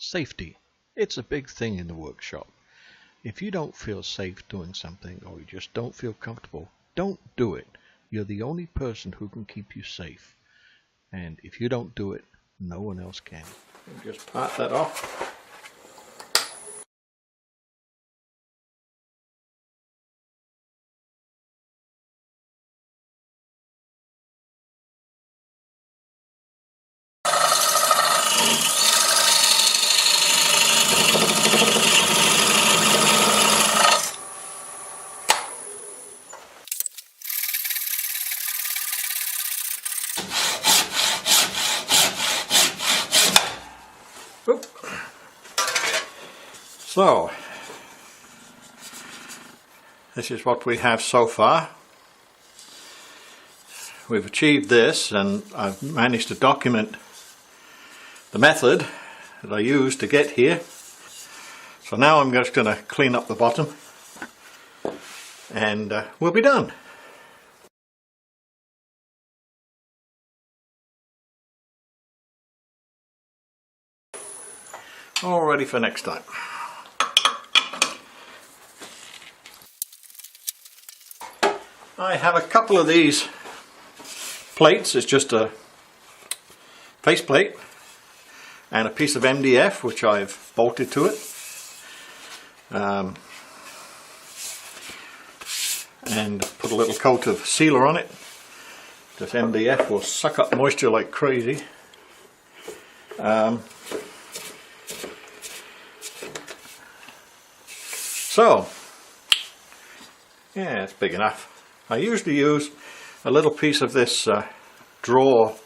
Safety. It's a big thing in the workshop. If you don't feel safe doing something or you just don't feel comfortable, don't do it. You're the only person who can keep you safe. And if you don't do it, no one else can. Just part that off. So, this is what we have so far. We've achieved this, and I've managed to document the method that I used to get here. So now I'm just going to clean up the bottom and we'll be done. All ready for next time. I have a couple of these plates. It's just a face plate and a piece of MDF which I've bolted to it, and put a little coat of sealer on it. This MDF will suck up moisture like crazy. So yeah, it's big enough. I usually use a little piece of this drawer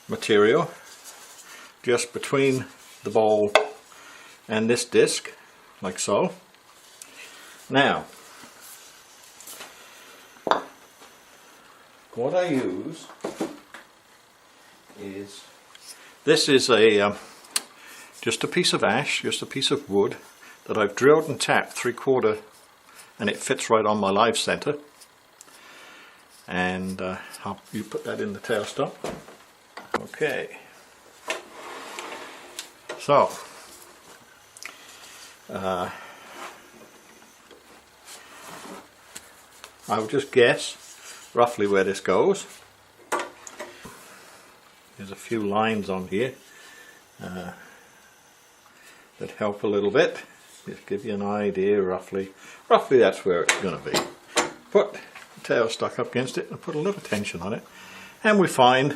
material just between the bowl and this disc, like so. Now, what I use is, this is a just a piece of ash, just a piece of wood that I've drilled and tapped 3/4, and it fits right on my live center. And you put that in the tailstock. Okay. So, I'll just guess roughly where this goes. There's a few lines on here that help a little bit. Just give you an idea roughly. Roughly that's where it's going to be. Put tail stuck up against it and put a little tension on it, and we find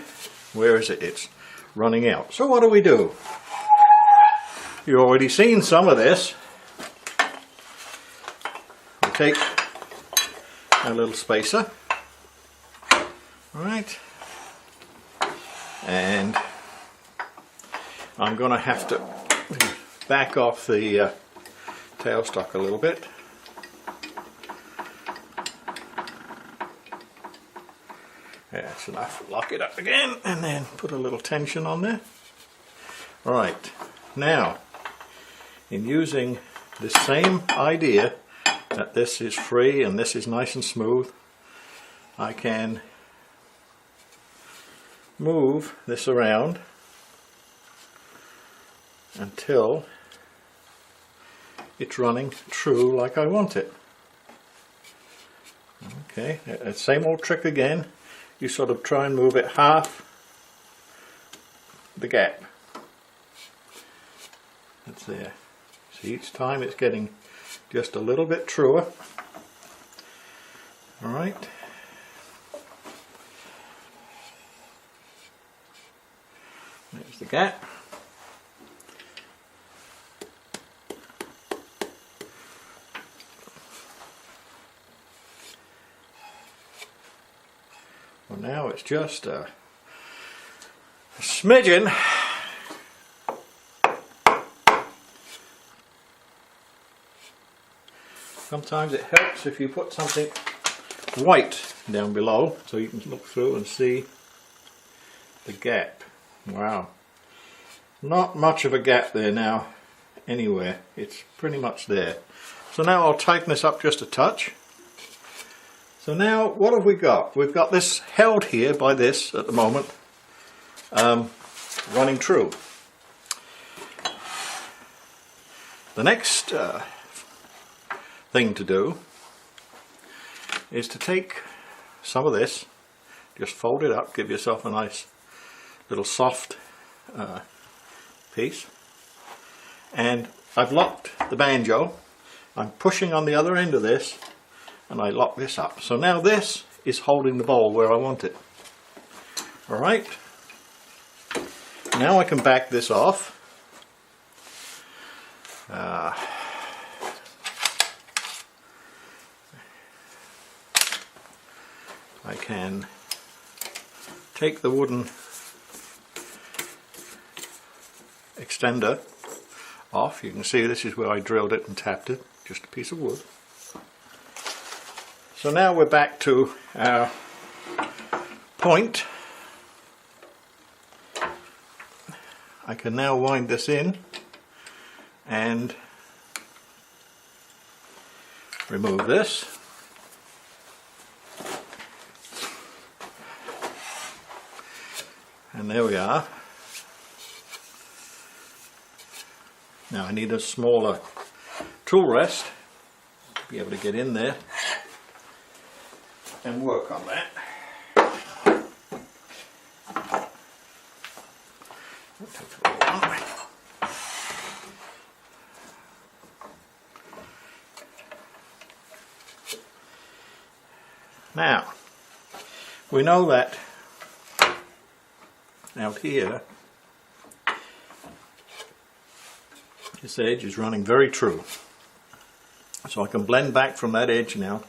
where is it? It's running out. So what do? You've already seen some of this. We take a little spacer, right, and I'm going to have to back off the tailstock a little bit. That's enough. Lock it up again and then put a little tension on there. Right, now in using this same idea that this is free and this is nice and smooth, I can move this around until it's running true like I want it. Okay, same old trick again. You sort of try and move it half the gap. That's there. See, each time it's getting just a little bit truer. Alright. There's the gap. Well, now it's just a smidgen. Sometimes it helps if you put something white down below so you can look through and see the gap. Wow. Not much of a gap there now anywhere. It's pretty much there. So now I'll tighten this up just a touch. So now what have we got? We've got this held here by this at the moment, running true. The next thing to do is to take some of this, just fold it up, give yourself a nice little soft piece, and I've locked the banjo. I'm pushing on the other end of this and I lock this up. So now this is holding the bowl where I want it. Alright, now I can back this off. I can take the wooden extender off. You can see this is where I drilled it and tapped it, just a piece of wood. So now we're back to our point. I can now wind this in and remove this. And there we are. Now I need a smaller tool rest to be able to get in there and work on that. That takes a little while. Now, we know that out here this edge is running very true, so I can blend back from that edge now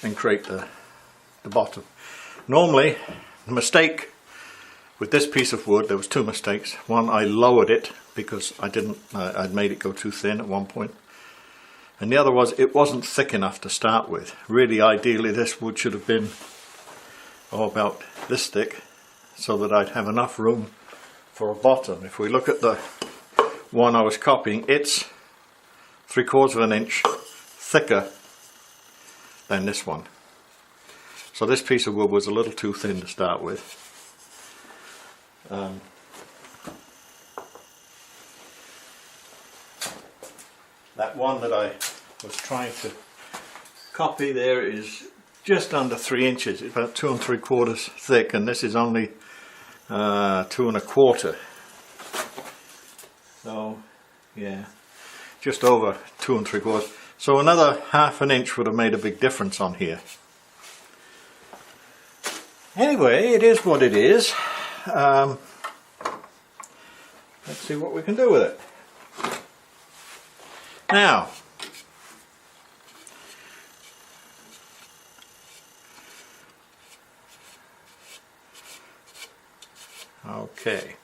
and create the bottom. Normally, the mistake with this piece of wood, there was two mistakes. One, I lowered it because I'd made it go too thin at one point, and the other was it wasn't thick enough to start with. Really, ideally this wood should have been about this thick, so that I'd have enough room for a bottom. If we look at the one I was copying, it's 3/4 of an inch thicker than this one. So this piece of wood was a little too thin to start with. That one that I was trying to copy there is just under 3 inches. It's about 2 3/4 thick, and this is only 2 1/4. So yeah, just over 2 3/4. So another 1/2 inch would have made a big difference on here. Anyway, it is what it is. Let's see what we can do with it. Now, okay.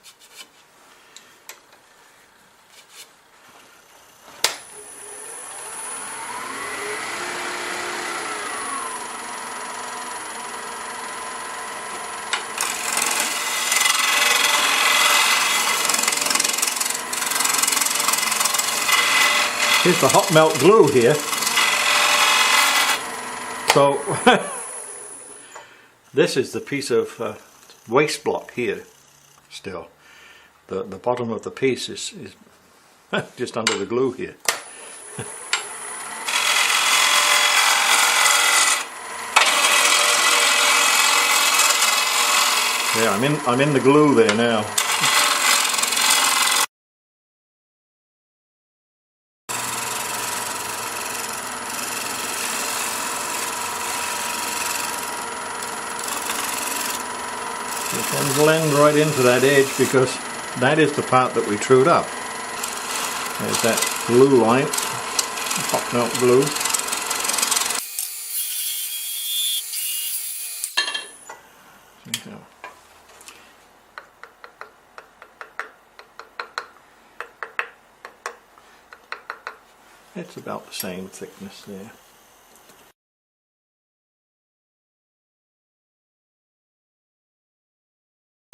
Here's the hot melt glue here. So this is the piece of waste block here still. The bottom of the piece is just under the glue here. Yeah, I'm in the glue there now. You can blend right into that edge because that is the part that we trued up. There's that glue line, hot melt glue. It's about the same thickness there.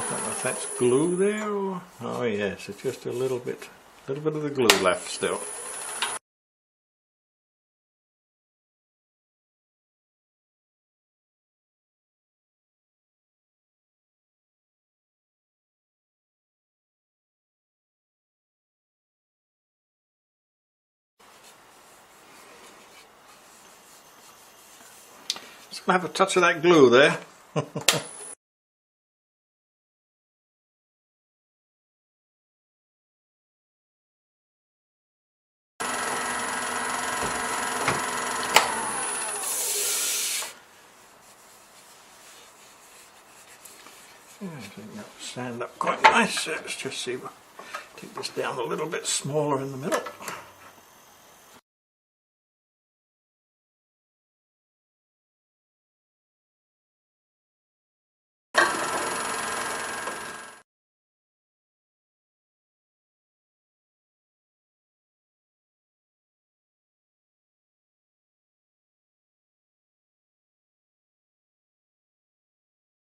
I don't know if that's glue there or... oh yes, it's just a little bit of the glue left still. have a touch of that glue there. I think that will stand up quite nice. Let's just see if I take this down a little bit smaller in the middle.